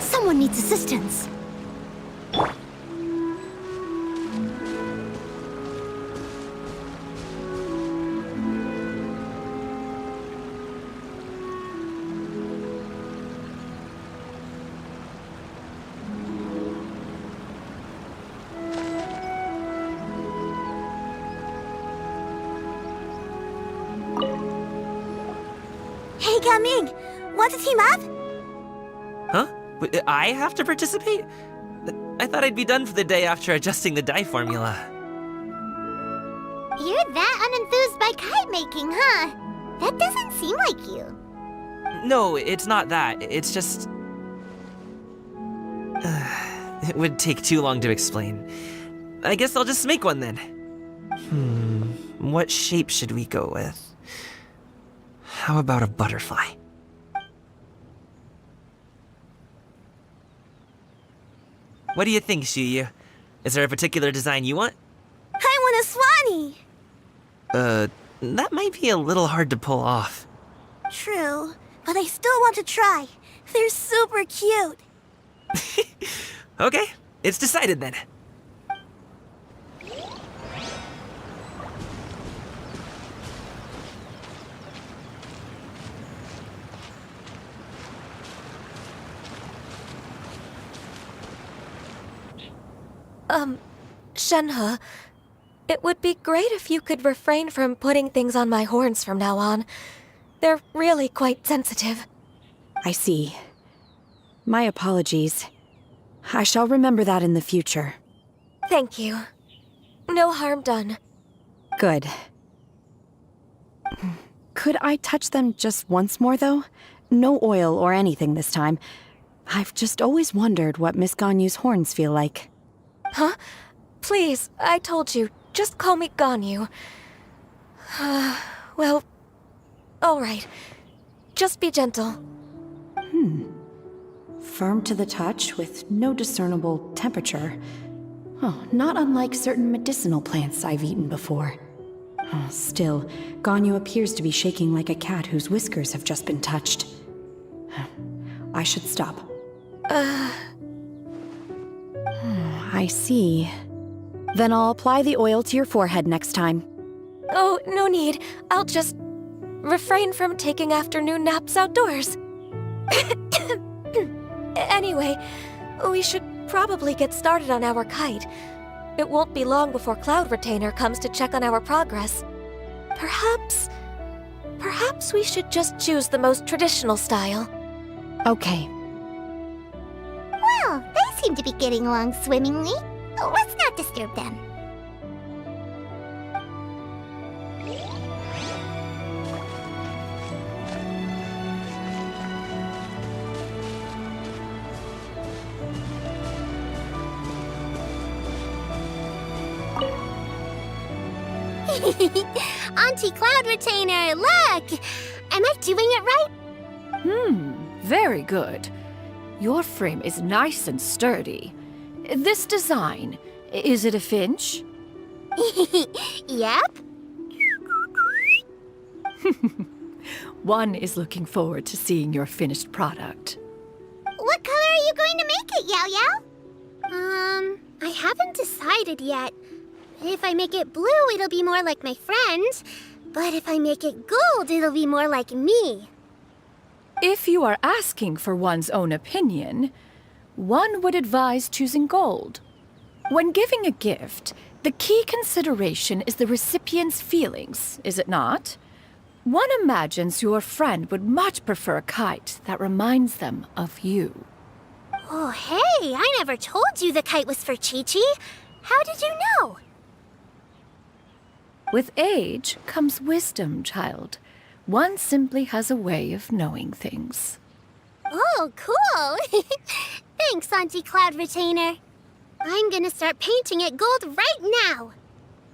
Someone needs assistance. Hey, Gaming! Want to team up? Huh? I have to participate? I thought I'd be done for the day after adjusting the dye formula. You're that unenthused by kite making, huh? That doesn't seem like you. No, it's not that. It's just... it would take too long to explain. I guess I'll just make one then. What shape should we go with? How about a butterfly? What do you think, Shuyu? Is there a particular design you want? I want a swanee! That might be a little hard to pull off. True, but I still want to try. They're super cute. Okay, it's decided then. Shenhe, it would be great if you could refrain from putting things on my horns from now on. They're really quite sensitive. I see. My apologies. I shall remember that in the future. Thank you. No harm done. Good. Could I touch them just once more, though? No oil or anything this time. I've just always wondered what Miss Ganyu's horns feel like. Huh? Please, I told you. Just call me Ganyu. Well, all right. Just be gentle. Firm to the touch with no discernible temperature. Oh, not unlike certain medicinal plants I've eaten before. Oh, still, Ganyu appears to be shaking like a cat whose whiskers have just been touched. I should stop. I see. Then I'll apply the oil to your forehead next time. Oh, no need. I'll just refrain from taking afternoon naps outdoors. Anyway, we should probably get started on our kite. It won't be long before Cloud Retainer comes to check on our progress. Perhaps we should just choose the most traditional style. Okay. Well, they seem to be getting along swimmingly. Let's not disturb them. Auntie Cloud Retainer, look! Am I doing it right? Very good. Your frame is nice and sturdy. This design, is it a finch? Yep. One is looking forward to seeing your finished product. What color are you going to make it, Yao Yao? I haven't decided yet. If I make it blue, it'll be more like my friend. But if I make it gold, it'll be more like me. If you are asking for one's own opinion, one would advise choosing gold. When giving a gift, the key consideration is the recipient's feelings, is it not? One imagines your friend would much prefer a kite that reminds them of you. Oh, hey, I never told you the kite was for Chi-Chi. How did you know? With age comes wisdom, child. One simply has a way of knowing things. Oh, cool. Thanks, Auntie Cloud Retainer. I'm gonna start painting it gold right now.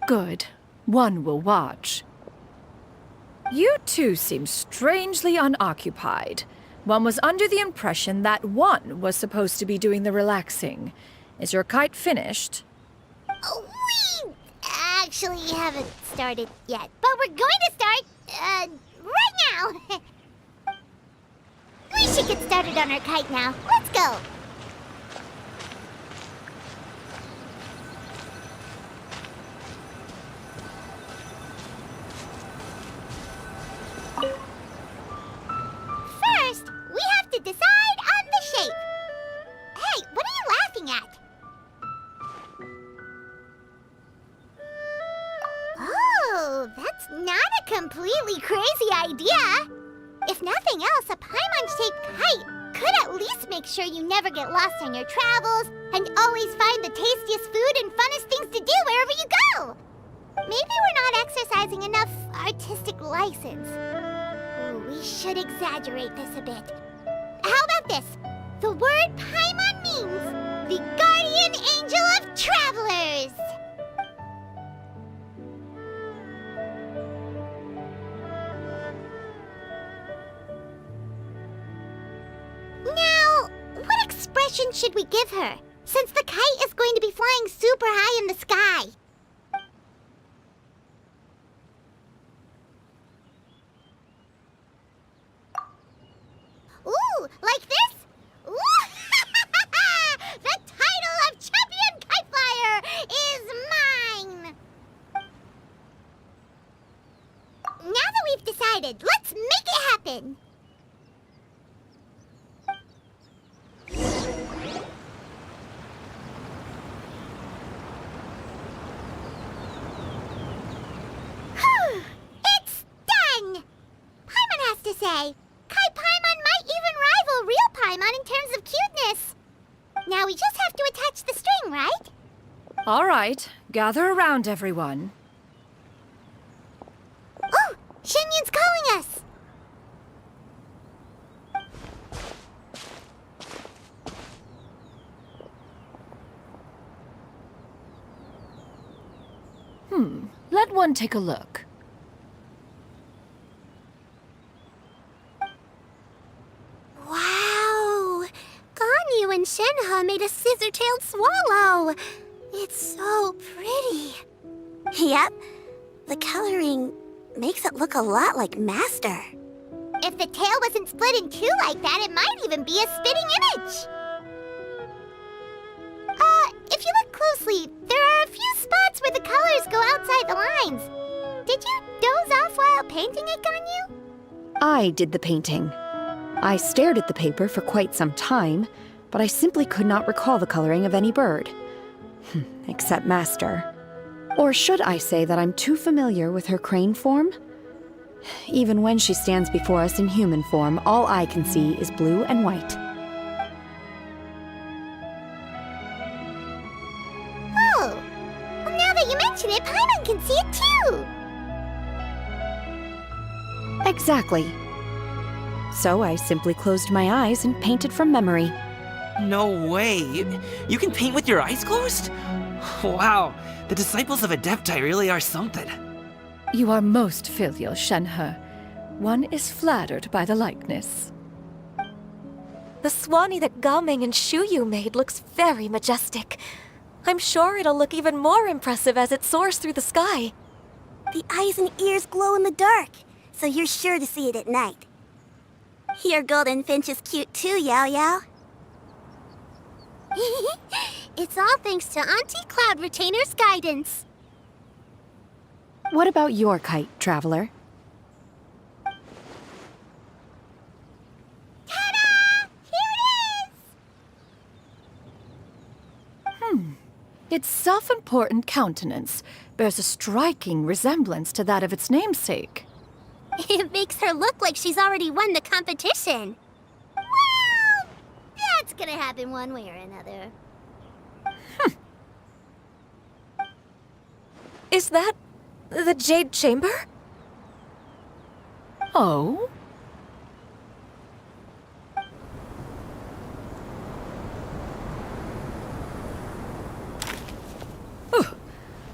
Good. One will watch. You two seem strangely unoccupied. One was under the impression that one was supposed to be doing the relaxing. Is your kite finished? Oh, we actually haven't started yet, but we're going to start, right now. We should get started on our kite now. Let's go. First, we have to decide on the shape. Hey, what are you laughing at? Oh, that's not a completely crazy idea. If nothing else, a Paimon-shaped kite could at least make sure you never get lost on your travels and always find the tastiest food and funnest things to do wherever you go. Maybe we're not exercising enough artistic license. Ooh, we should exaggerate this a bit. How about this? The word Paimon means the guardian angel of travelers. Now, what expression should we give her, since the kite is going to be flying super high in the sky? Ooh, like this? Ooh. The title of Champion Kite Flyer is mine! Now that we've decided, let's make it happen! It's done! Paimon has to say, Kai Paimon might even rival real Paimon in terms of cuteness. Now we just have to attach the string, right? All right, gather around, everyone. Oh, Shenyun's calling us! Let one take a look. Wow! Ganyu and Shenhe made a scissor-tailed swallow. It's so pretty. Yep. The coloring makes it look a lot like Master. If the tail wasn't split in two like that, it might even be a spitting image. If you look closely, there are a few spots where the colors go outside the lines. Did you doze off while painting it, Ganyu? I did the painting. I stared at the paper for quite some time, but I simply could not recall the coloring of any bird. Except Master. Or should I say that I'm too familiar with her crane form? Even when she stands before us in human form, all I can see is blue and white. Oh, well, now that you mention it, Paimon can see it too. Exactly. So I simply closed my eyes and painted from memory. No way. You can paint with your eyes closed? Wow, the disciples of Adepti really are something. You are most filial, Shenhe. One is flattered by the likeness. The Swanee that Gaming and Shuyu made looks very majestic. I'm sure it'll look even more impressive as it soars through the sky. The eyes and ears glow in the dark, so you're sure to see it at night. Your golden finch is cute too, Yao Yao. It's all thanks to Auntie Cloud Retainer's guidance. What about your kite, Traveler? Its self-important countenance bears a striking resemblance to that of its namesake. It makes her look like she's already won the competition. Well, that's gonna happen one way or another. Is that the Jade Chamber? Oh?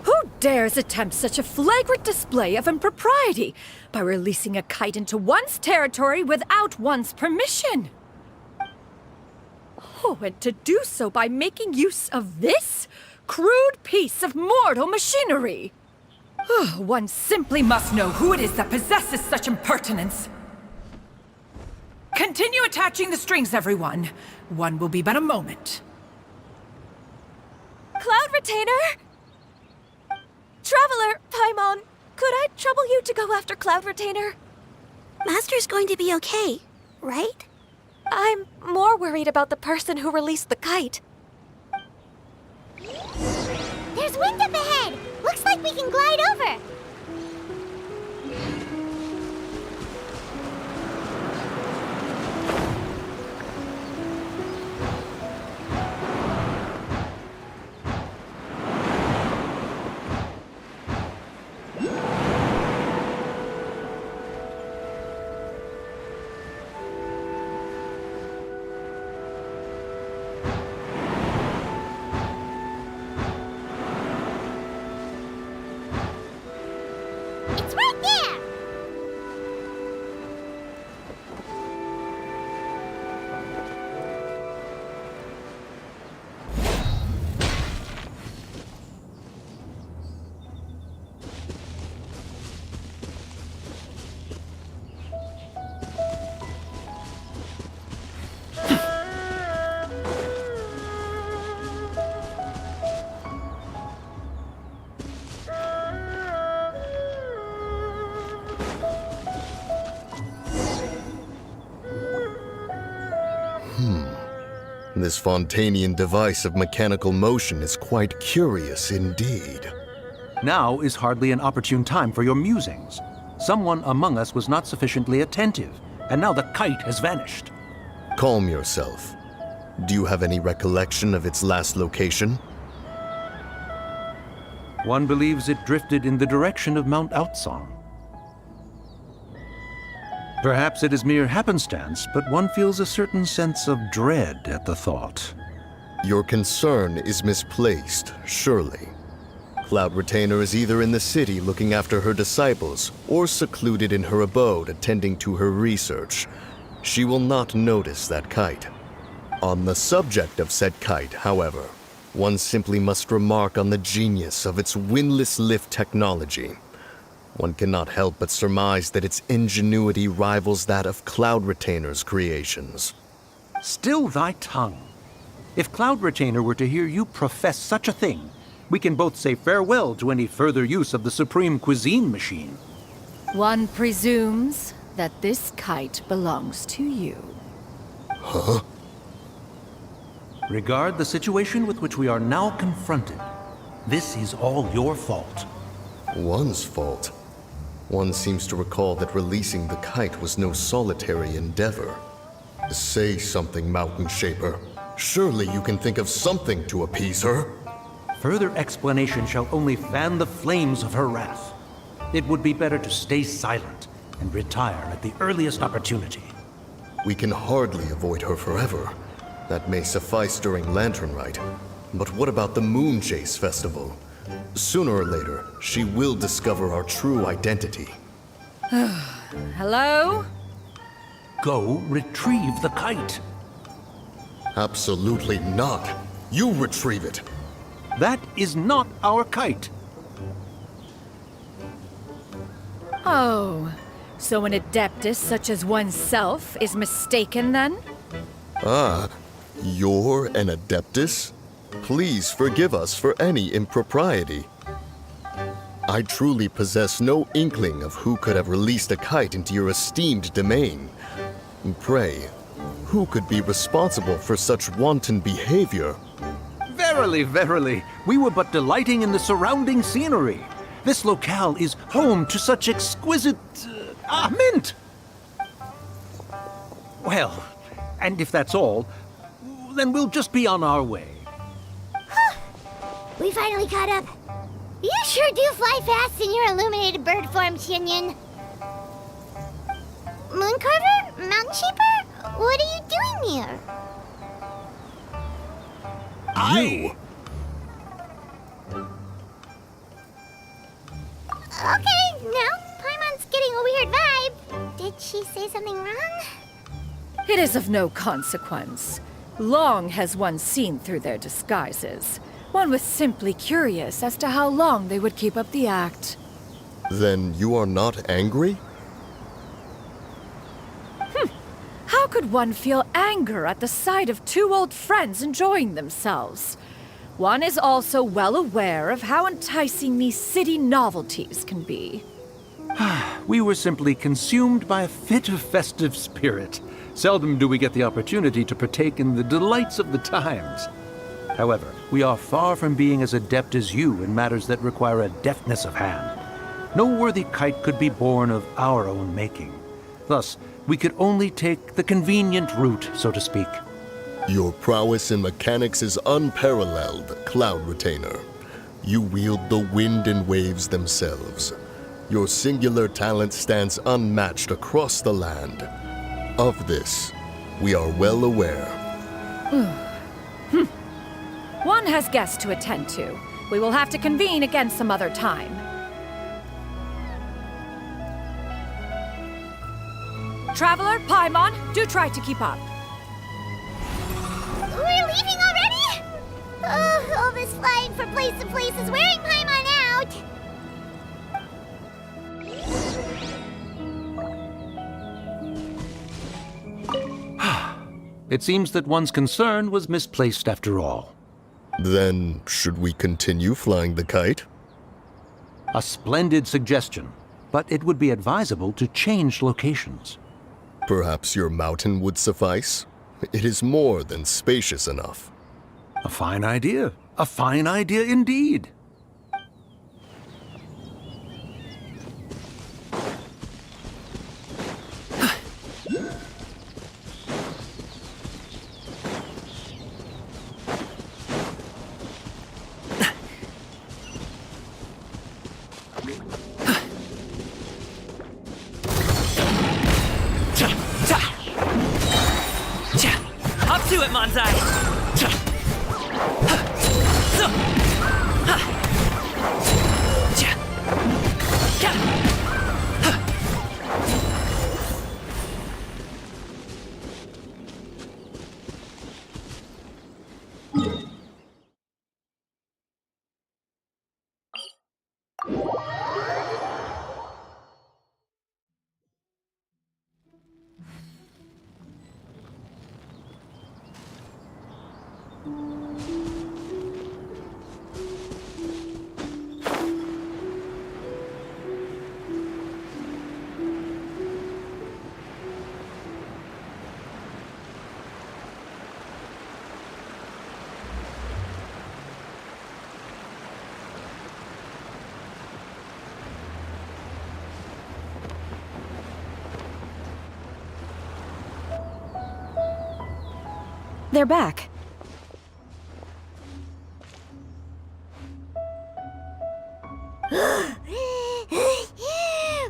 Who dares attempt such a flagrant display of impropriety by releasing a kite into one's territory without one's permission? Oh, and to do so by making use of this crude piece of mortal machinery. One simply must know who it is that possesses such impertinence. Continue attaching the strings, everyone. One will be but a moment. Cloud Retainer! Traveler, Paimon, could I trouble you to go after Cloud Retainer? Master's going to be okay, right? I'm more worried about the person who released the kite. There's wind up ahead! Looks like we can glide over! It's right there! This Fontanian device of mechanical motion is quite curious indeed. Now is hardly an opportune time for your musings. Someone among us was not sufficiently attentive, and now the kite has vanished. Calm yourself. Do you have any recollection of its last location? One believes it drifted in the direction of Mount Outsong. Perhaps it is mere happenstance, but one feels a certain sense of dread at the thought. Your concern is misplaced, surely. Cloud Retainer is either in the city looking after her disciples, or secluded in her abode attending to her research. She will not notice that kite. On the subject of said kite, however, one simply must remark on the genius of its windless lift technology. One cannot help but surmise that its ingenuity rivals that of Cloud Retainer's creations. Still thy tongue. If Cloud Retainer were to hear you profess such a thing, we can both say farewell to any further use of the Supreme Cuisine Machine. One presumes that this kite belongs to you. Huh? Regard the situation with which we are now confronted. This is all your fault. One's fault. One seems to recall that releasing the kite was no solitary endeavor. Say something, Mountain Shaper. Surely you can think of something to appease her. Further explanation shall only fan the flames of her wrath. It would be better to stay silent and retire at the earliest opportunity. We can hardly avoid her forever. That may suffice during Lantern Rite. But what about the Moon Chase Festival? Sooner or later, she will discover our true identity. Hello? Go retrieve the kite. Absolutely not. You retrieve it. That is not our kite. Oh, so an adeptus such as oneself is mistaken then? Ah, you're an Adeptus? Please forgive us for any impropriety. I truly possess no inkling of who could have released a kite into your esteemed domain. Pray, who could be responsible for such wanton behavior? Verily, verily, we were but delighting in the surrounding scenery. This locale is home to such exquisite... mint! Well, and if that's all, then we'll just be on our way. We finally caught up. You sure do fly fast in your illuminated bird form, Shinyan. Mooncarver? Mountain Shaper? What are you doing here? You! Okay, now Paimon's getting a weird vibe. Did she say something wrong? It is of no consequence. Long has one seen through their disguises. One was simply curious as to how long they would keep up the act. Then you are not angry? How could one feel anger at the sight of two old friends enjoying themselves? One is also well aware of how enticing these city novelties can be. We were simply consumed by a fit of festive spirit. Seldom do we get the opportunity to partake in the delights of the times. However, we are far from being as adept as you in matters that require a deftness of hand. No worthy kite could be born of our own making. Thus, we could only take the convenient route, so to speak. Your prowess in mechanics is unparalleled, Cloud Retainer. You wield the wind and waves themselves. Your singular talent stands unmatched across the land. Of this, we are well aware. One has guests to attend to. We will have to convene again some other time. Traveler, Paimon, do try to keep up. We're leaving already? Oh, all this flying from place to place is wearing Paimon out. It seems that one's concern was misplaced after all. Then, should we continue flying the kite? A splendid suggestion, but it would be advisable to change locations. Perhaps your mountain would suffice? It is more than spacious enough. A fine idea. A fine idea indeed. Up to it, Manzai! They're back.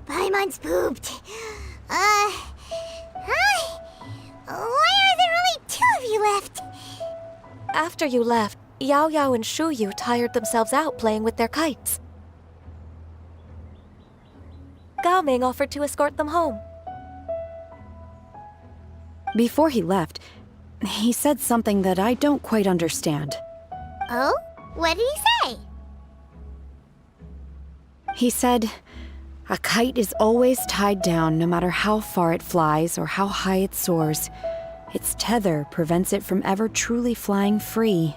Paimon's pooped. Hi. Why are there only two of you left? After you left, Yao Yao and Shu Yu tired themselves out playing with their kites. Gao Ming offered to escort them home. Before he left, he said something that I don't quite understand. Oh? What did he say? He said, a kite is always tied down no matter how far it flies or how high it soars. Its tether prevents it from ever truly flying free.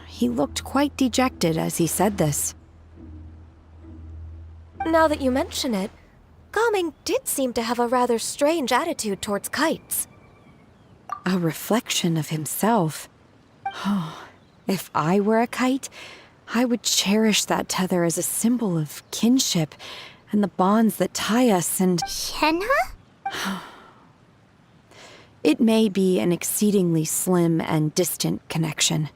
He looked quite dejected as he said this. Now that you mention it, Gao Ming did seem to have a rather strange attitude towards kites. A reflection of himself. If I were a kite, I would cherish that tether as a symbol of kinship and the bonds that tie us, and Shenhe? it may be an exceedingly slim and distant connection,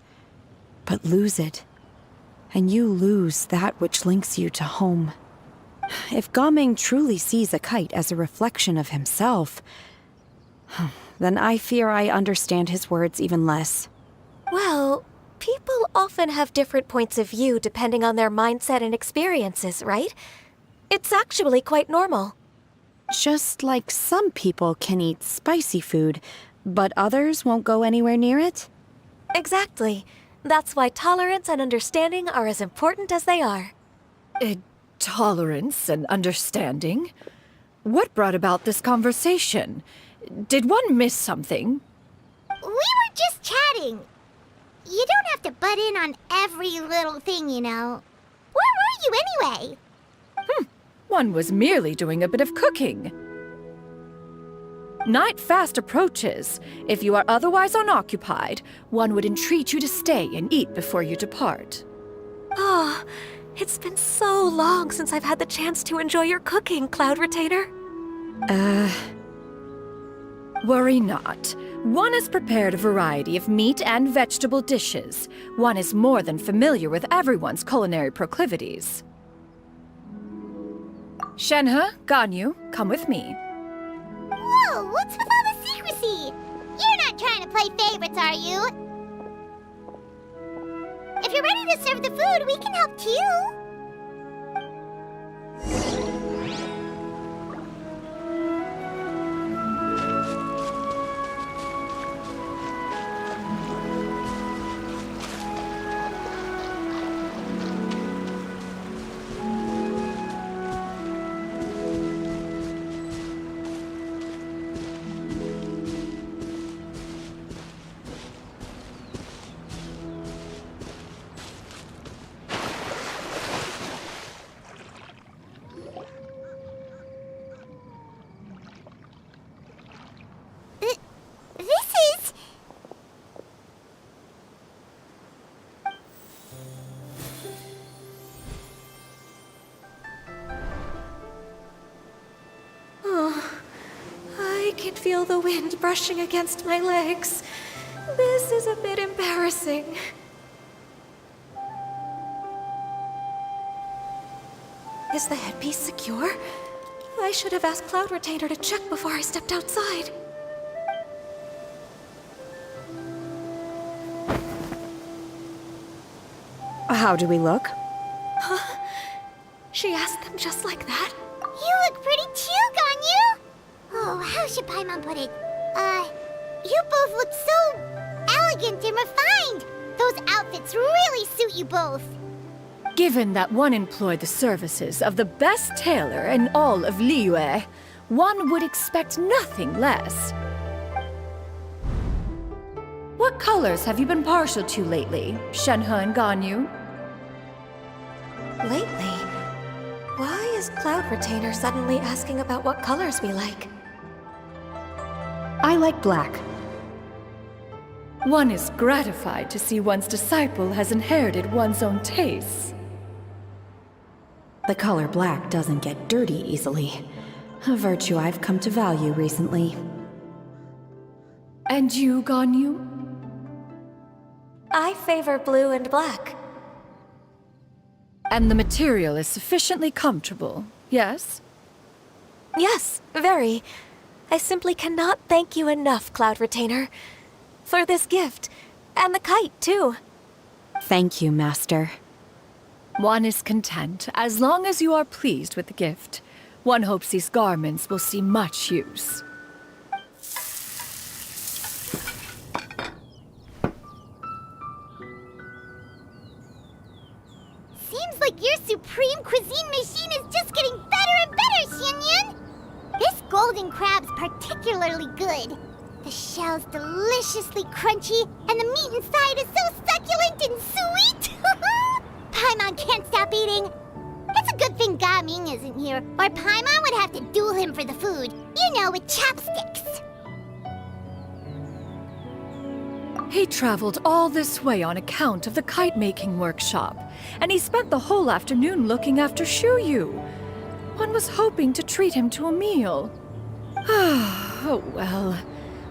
but lose it, and you lose that which links you to home. If Gaming truly sees a kite as a reflection of himself, then I fear I understand his words even less. Well, people often have different points of view depending on their mindset and experiences, right? It's actually quite normal. Just like some people can eat spicy food, but others won't go anywhere near it? Exactly. That's why tolerance and understanding are as important as they are. Tolerance and understanding? What brought about this conversation? Did one miss something? We were just chatting. You don't have to butt in on every little thing, you know. Where were you anyway? One was merely doing a bit of cooking. Night fast approaches. If you are otherwise unoccupied, one would entreat you to stay and eat before you depart. Oh, it's been so long since I've had the chance to enjoy your cooking, Cloud Retainer. Worry not. One has prepared a variety of meat and vegetable dishes. One is more than familiar with everyone's culinary proclivities. Shenhe, Ganyu, come with me. Whoa, what's with all the secrecy? You're not trying to play favorites, are you? If you're ready to serve the food, we can help too. I can feel the wind brushing against my legs. This is a bit embarrassing. Is the headpiece secure? I should have asked Cloud Retainer to check before I stepped outside. How do we look? She asked them just like that? You look pretty too, Ganyu! Oh, how should Paimon put it? You both look so elegant and refined. Those outfits really suit you both. Given that one employed the services of the best tailor in all of Liyue, one would expect nothing less. What colors have you been partial to lately, Shenhe and Ganyu? Lately? Why is Cloud Retainer suddenly asking about what colors we like? I like black. One is gratified to see one's disciple has inherited one's own tastes. The color black doesn't get dirty easily. A virtue I've come to value recently. And you, Ganyu? I favor blue and black. And the material is sufficiently comfortable, yes? Yes, very. I simply cannot thank you enough, Cloud Retainer. For this gift. And the kite, too. Thank you, Master. One is content as long as you are pleased with the gift. One hopes these garments will see much use. Seems like your supreme cuisine machine is just getting better and better, Xianyun! This golden crab's particularly good. The shell's deliciously crunchy, and the meat inside is so succulent and sweet! Paimon can't stop eating. It's a good thing Gaming isn't here, or Paimon would have to duel him for the food. You know, with chopsticks. He traveled all this way on account of the kite-making workshop, and he spent the whole afternoon looking after Shuyu. One was hoping to treat him to a meal. Oh well,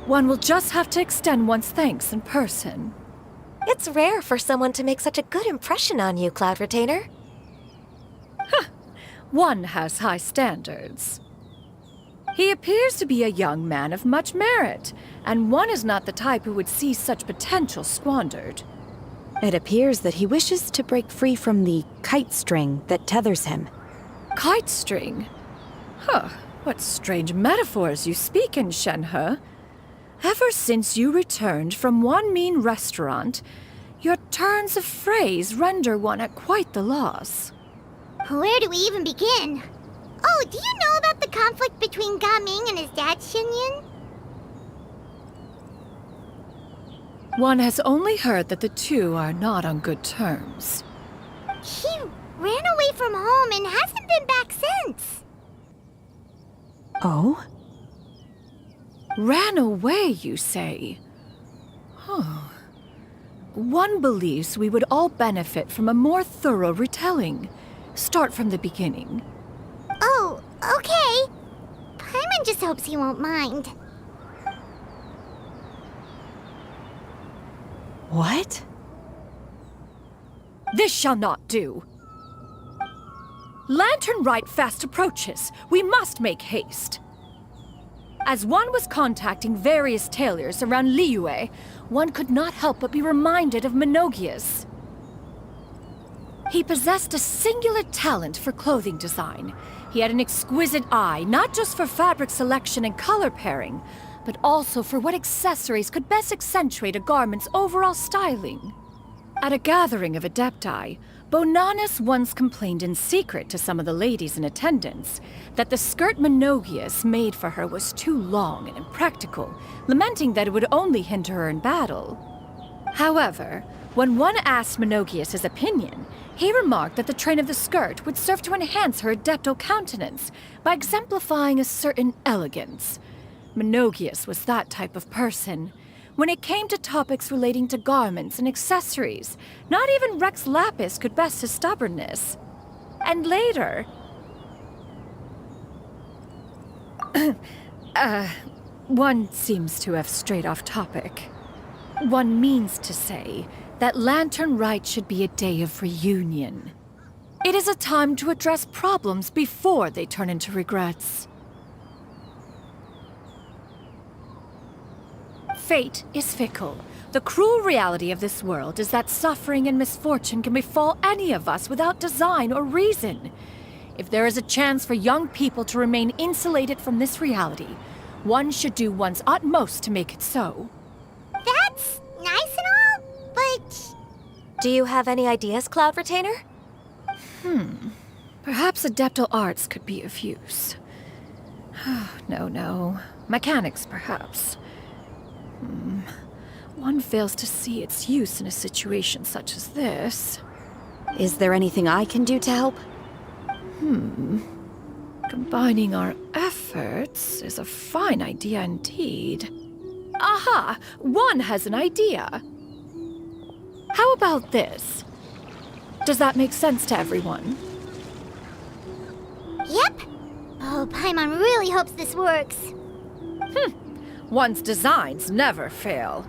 one will just have to extend one's thanks in person. It's rare for someone to make such a good impression on you, Cloud Retainer. One has high standards. He appears to be a young man of much merit, and one is not the type who would see such potential squandered. It appears that he wishes to break free from the kite string that tethers him. Kite string? Huh, what strange metaphors you speak in, Shenhe. Ever since you returned from one mean restaurant, your turns of phrase render one at quite the loss. Where do we even begin? Oh, do you know about the conflict between Gaming and his dad, Xinyan? One has only heard that the two are not on good terms. He ran away from home and hasn't been back since. Oh? Ran away, you say? Huh. One believes we would all benefit from a more thorough retelling. Start from the beginning. Oh, okay. Paimon just hopes he won't mind. What? This shall not do. Lantern Rite fast approaches. We must make haste. As one was contacting various tailors around Liyue, one could not help but be reminded of Menogias. He possessed a singular talent for clothing design. He had an exquisite eye, not just for fabric selection and color pairing, but also for what accessories could best accentuate a garment's overall styling. At a gathering of Adepti, Bonanis once complained in secret to some of the ladies in attendance that the skirt Menogias made for her was too long and impractical, lamenting that it would only hinder her in battle. However, when one asked Menogias his opinion, he remarked that the train of the skirt would serve to enhance her adeptal countenance by exemplifying a certain elegance. Menogias was that type of person. When it came to topics relating to garments and accessories, not even Rex Lapis could best his stubbornness. And later... one seems to have strayed off topic. One means to say that Lantern Rite should be a day of reunion. It is a time to address problems before they turn into regrets. Fate is fickle. The cruel reality of this world is that suffering and misfortune can befall any of us without design or reason. If there is a chance for young people to remain insulated from this reality, one should do one's utmost to make it so. That's nice and all, but... Do you have any ideas, Cloud Retainer? Perhaps adeptal arts could be of use. No. Mechanics, perhaps. One fails to see its use in a situation such as this. Is there anything I can do to help? Combining our efforts is a fine idea indeed. Aha! One has an idea! How about this? Does that make sense to everyone? Yep. Oh, Paimon really hopes this works. One's designs never fail.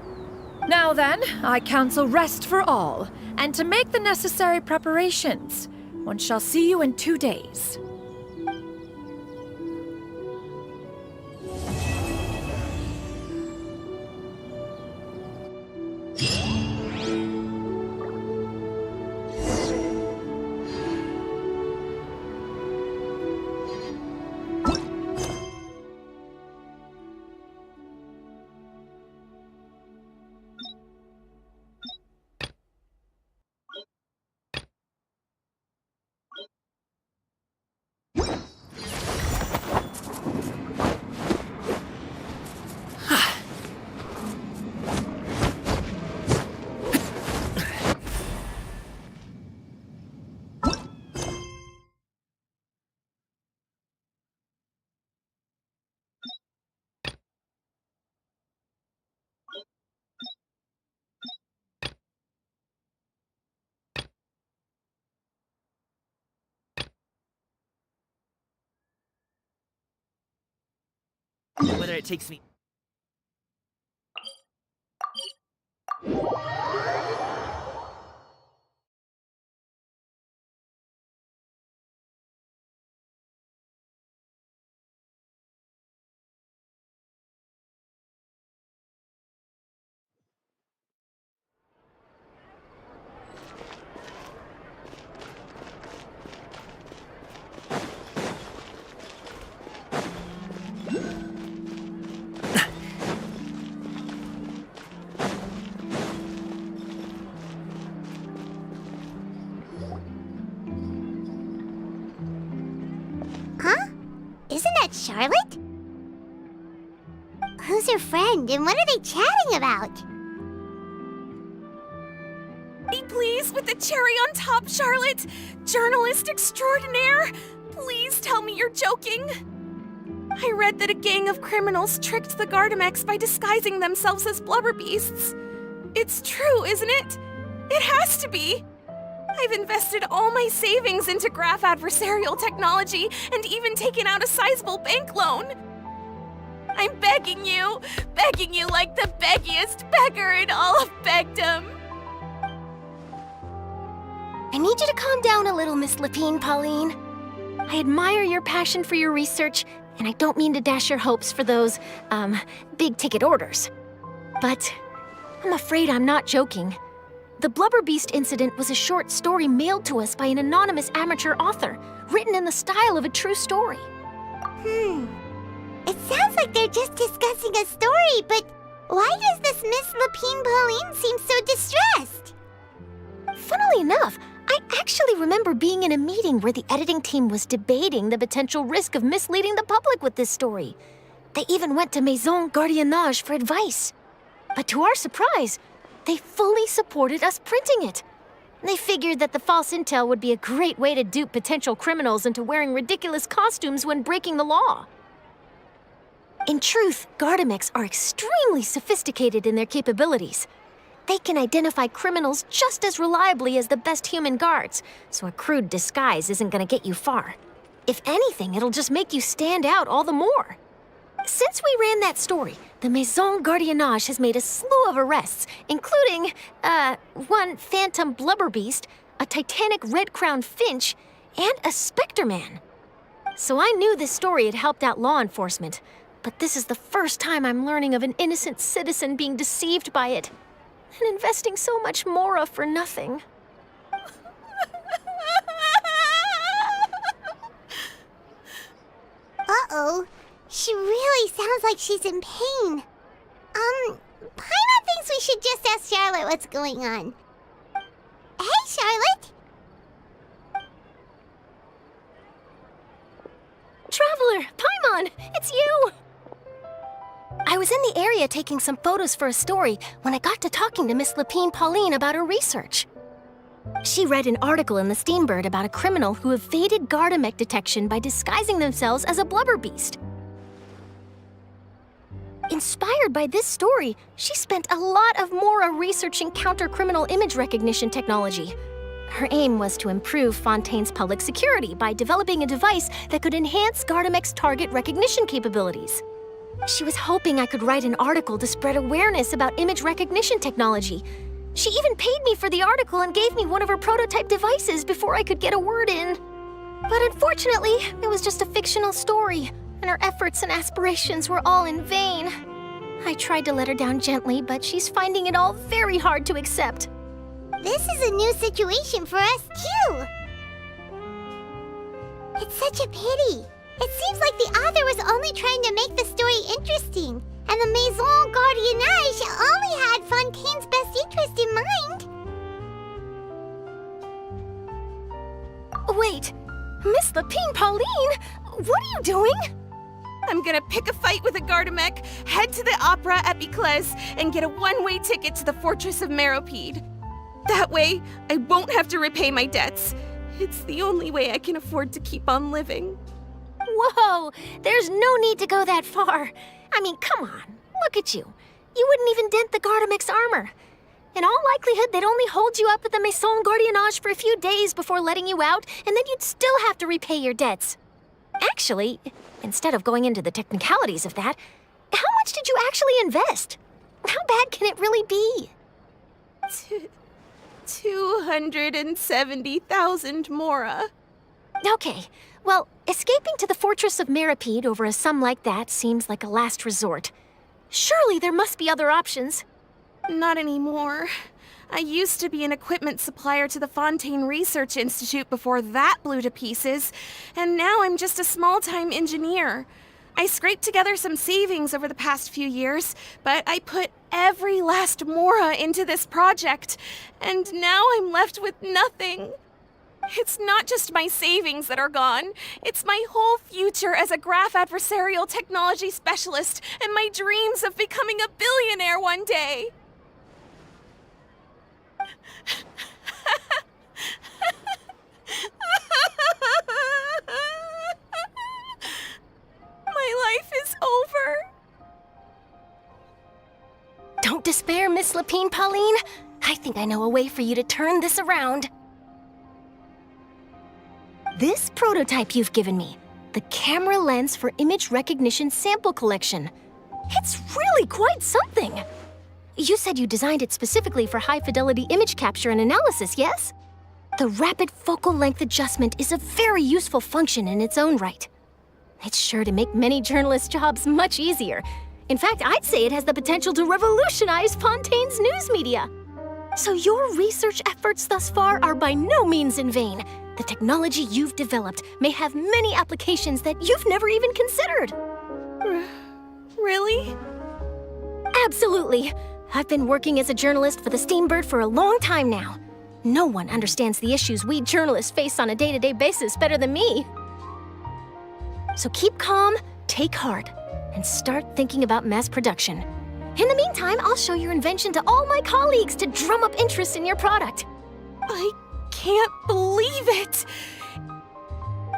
Now then, I counsel rest for all, and to make the necessary preparations. One shall see you in 2 days. Whether it takes me... Huh? Isn't that Charlotte? Who's her friend and what are they chatting about? Be pleased with the cherry on top, Charlotte! Journalist extraordinaire! Please tell me you're joking! I read that a gang of criminals tricked the Gardamex by disguising themselves as blubber beasts. It's true, isn't it? It has to be! I've invested all my savings into graph adversarial technology and even taken out a sizable bank loan. I'm begging you like the beggiest beggar in all of begdom. I need you to calm down a little, Miss Lapine, Pauline. I admire your passion for your research, and I don't mean to dash your hopes for those, big-ticket orders. But I'm afraid I'm not joking. The Blubber Beast incident was a short story mailed to us by an anonymous amateur author, written in the style of a true story. It sounds like they're just discussing a story, but why does this Miss Lapine Pauline seem so distressed? Funnily enough, I actually remember being in a meeting where the editing team was debating the potential risk of misleading the public with this story. They even went to Maison Gardiennage for advice. But to our surprise, they fully supported us printing it. They figured that the false intel would be a great way to dupe potential criminals into wearing ridiculous costumes when breaking the law. In truth, Gardamex are extremely sophisticated in their capabilities. They can identify criminals just as reliably as the best human guards, so a crude disguise isn't gonna get you far. If anything, it'll just make you stand out all the more. Since we ran that story, the Maison Gardiennage has made a slew of arrests, including, one phantom blubber beast, a titanic red-crowned finch, and a specter man. So I knew this story had helped out law enforcement, but this is the first time I'm learning of an innocent citizen being deceived by it, and investing so much mora for nothing. Uh-oh. She really sounds like she's in pain. Paimon thinks we should just ask Charlotte what's going on. Hey, Charlotte! Traveler, Paimon, it's you! I was in the area taking some photos for a story when I got to talking to Miss Lapine Pauline about her research. She read an article in the Steenbird about a criminal who evaded Gardamex detection by disguising themselves as a blubber beast. Inspired by this story, she spent a lot of mora researching counter-criminal image recognition technology. Her aim was to improve Fontaine's public security by developing a device that could enhance Gardamex target recognition capabilities. She was hoping I could write an article to spread awareness about image recognition technology. She even paid me for the article and gave me one of her prototype devices before I could get a word in. But unfortunately, it was just a fictional story, and her efforts and aspirations were all in vain. I tried to let her down gently, but she's finding it all very hard to accept. This is a new situation for us, too. It's such a pity. It seems like the author was only trying to make the story interesting, and the Maison Gardiennage only had Fontaine's best interest in mind. Wait, Miss Lapine Pauline, what are you doing? I'm gonna pick a fight with a Gardamex, head to the Opera Epiclese, and get a one-way ticket to the Fortress of Meropide. That way, I won't have to repay my debts. It's the only way I can afford to keep on living. Whoa, there's no need to go that far. I mean, come on, look at you. You wouldn't even dent the Gardamex armor. In all likelihood, they'd only hold you up at the Maison Gardiennage for a few days before letting you out, and then you'd still have to repay your debts. Actually, instead of going into the technicalities of that, how much did you actually invest? How bad can it really be? 270,000 Mora. Okay, well, escaping to the fortress of Mirapede over a sum like that seems like a last resort. Surely there must be other options. Not anymore. I used to be an equipment supplier to the Fontaine Research Institute before that blew to pieces, and now I'm just a small-time engineer. I scraped together some savings over the past few years, but I put every last Mora into this project, and now I'm left with nothing. It's not just my savings that are gone. It's my whole future as a graph adversarial technology specialist and my dreams of becoming a billionaire one day. My life is over. Don't despair, Miss Lapine Pauline. I think I know a way for you to turn this around. This prototype you've given me, the camera lens for image recognition sample collection. It's really quite something. You said you designed it specifically for high-fidelity image capture and analysis, yes? The rapid focal length adjustment is a very useful function in its own right. It's sure to make many journalists' jobs much easier. In fact, I'd say it has the potential to revolutionize Fontaine's news media. So your research efforts thus far are by no means in vain. The technology you've developed may have many applications that you've never even considered. Really? Absolutely. I've been working as a journalist for the Steambird for a long time now. No one understands the issues we journalists face on a day-to-day basis better than me. So keep calm, take heart, and start thinking about mass production. In the meantime, I'll show your invention to all my colleagues to drum up interest in your product. I can't believe it!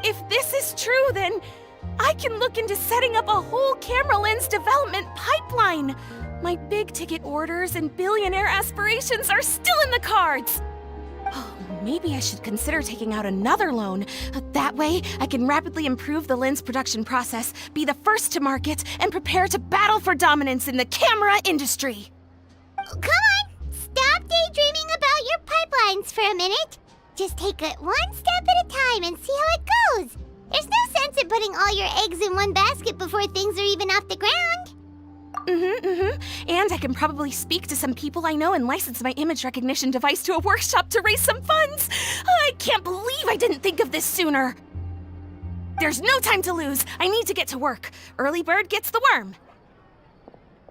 If this is true, then I can look into setting up a whole camera lens development pipeline. My big ticket orders and billionaire aspirations are still in the cards. Oh, maybe I should consider taking out another loan. That way, I can rapidly improve the lens production process, be the first to market, and prepare to battle for dominance in the camera industry. Come on! Stop daydreaming about your pipelines for a minute. Just take it one step at a time and see how it goes. There's no sense in putting all your eggs in one basket before things are even off the ground. And I can probably speak to some people I know and license my image recognition device to a workshop to raise some funds. I can't believe I didn't think of this sooner. There's no time to lose. I need to get to work. Early bird gets the worm.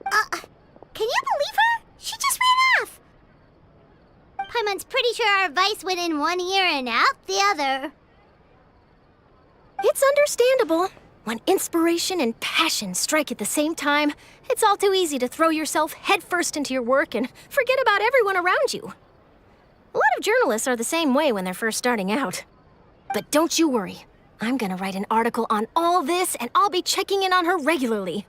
Can you believe her? She just ran off. Paimon's pretty sure our advice went in one ear and out the other. It's understandable. When inspiration and passion strike at the same time, it's all too easy to throw yourself headfirst into your work and forget about everyone around you. A lot of journalists are the same way when they're first starting out. But don't you worry. I'm gonna write an article on all this, and I'll be checking in on her regularly.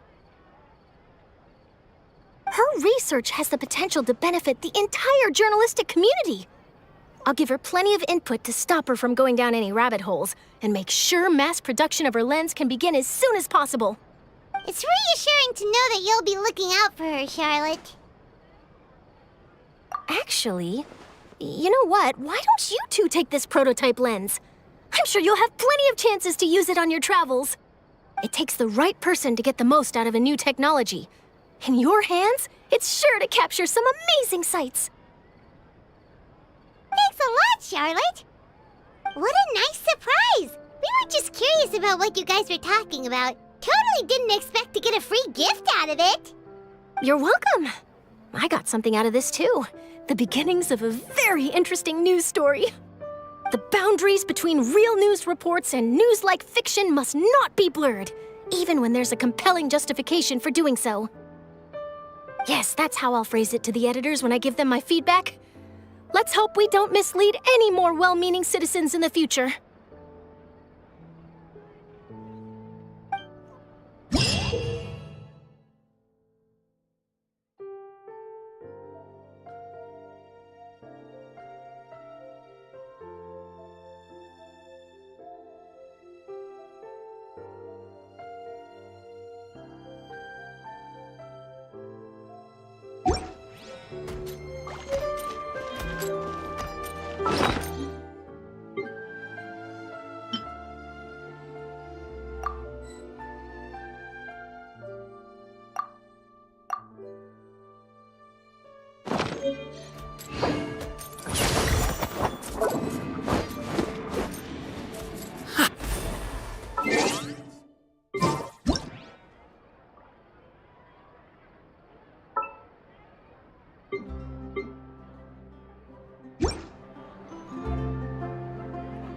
Her research has the potential to benefit the entire journalistic community. I'll give her plenty of input to stop her from going down any rabbit holes, and make sure mass production of her lens can begin as soon as possible. It's reassuring to know that you'll be looking out for her, Charlotte. Actually, you know what? Why don't you two take this prototype lens? I'm sure you'll have plenty of chances to use it on your travels. It takes the right person to get the most out of a new technology. In your hands, it's sure to capture some amazing sights. Thanks a lot, Charlotte. What a nice surprise. We were just curious about what you guys were talking about. Totally didn't expect to get a free gift out of it. You're welcome. I got something out of this too. The beginnings of a very interesting news story. The boundaries between real news reports and news-like fiction must not be blurred, even when there's a compelling justification for doing so. Yes, that's how I'll phrase it to the editors when I give them my feedback. Let's hope we don't mislead any more well-meaning citizens in the future.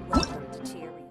Welcome to Tyrion.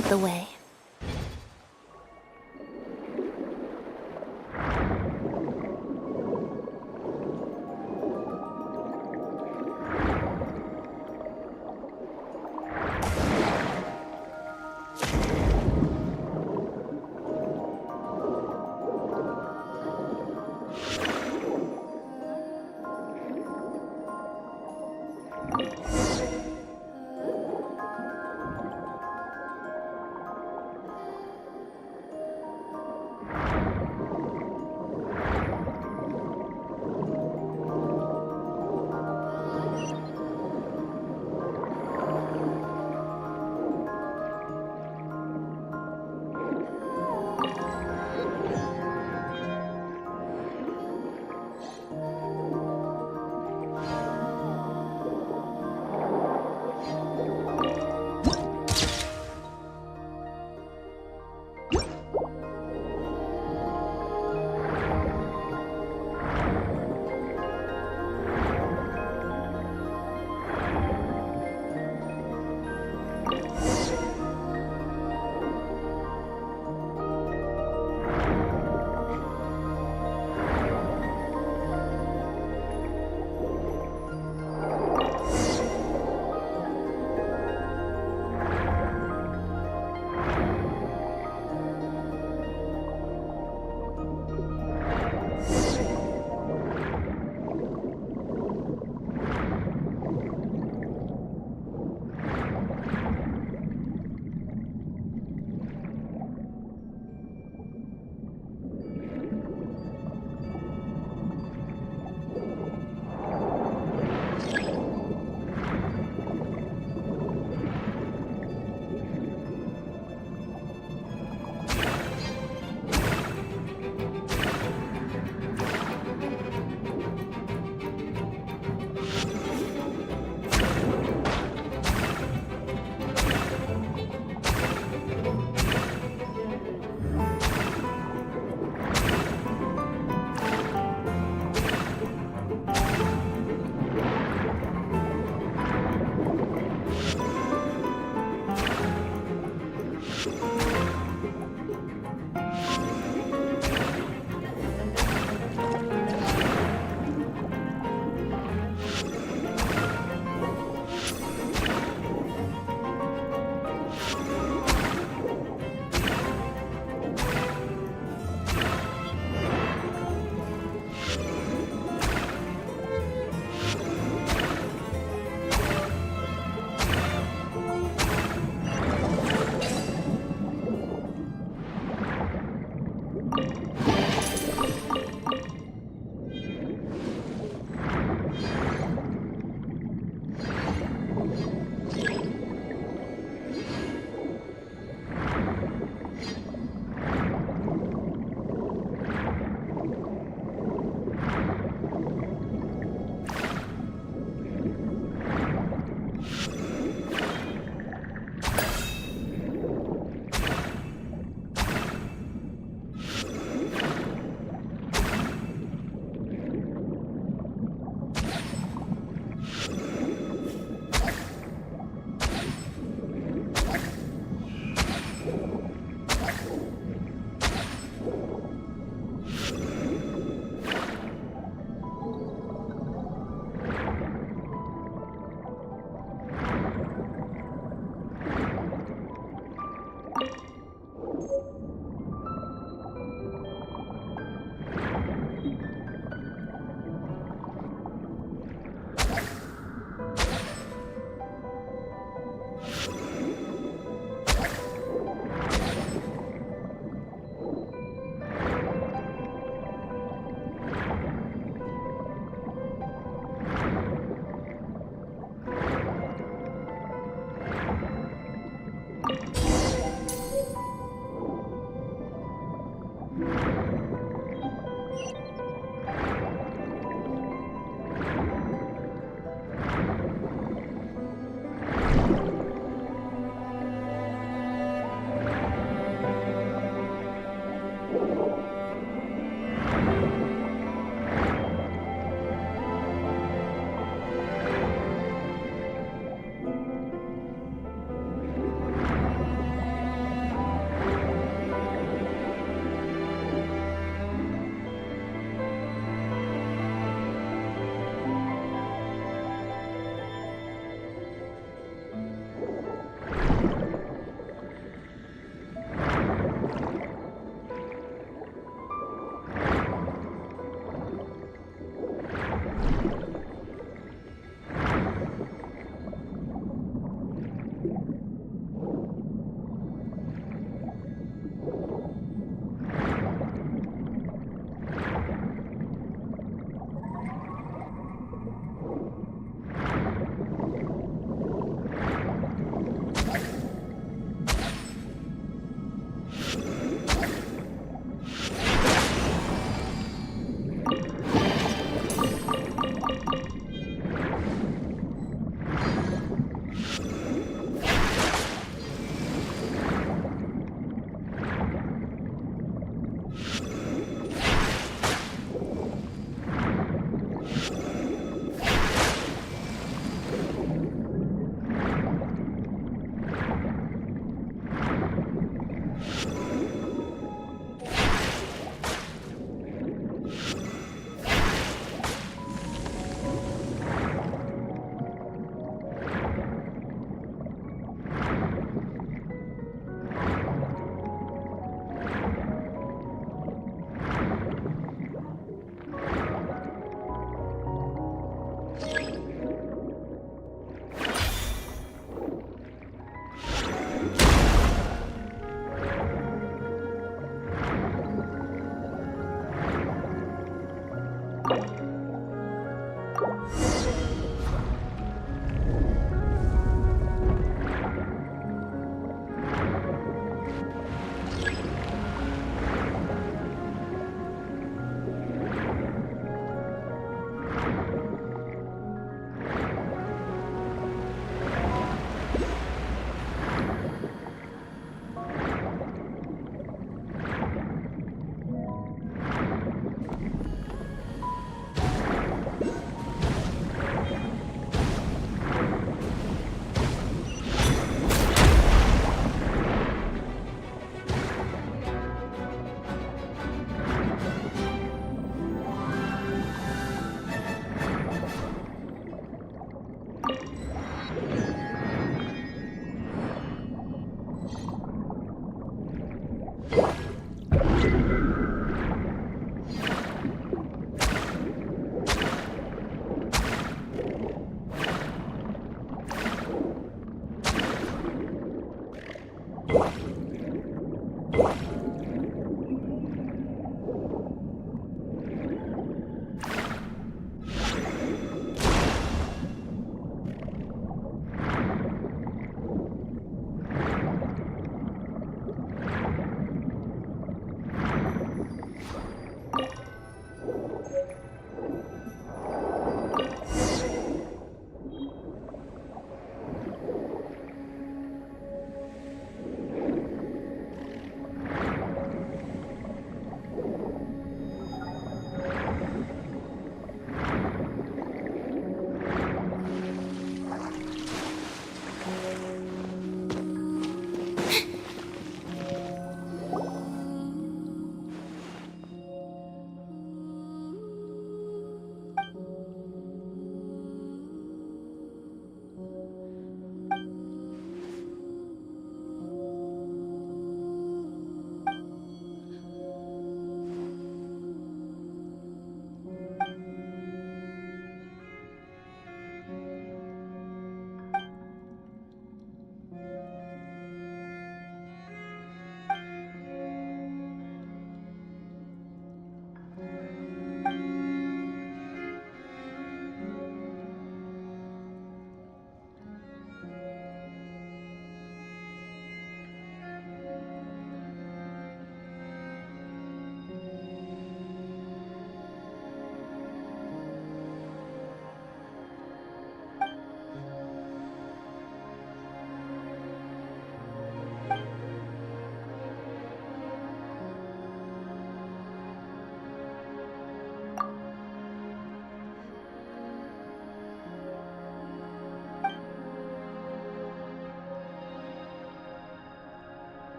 lead the way.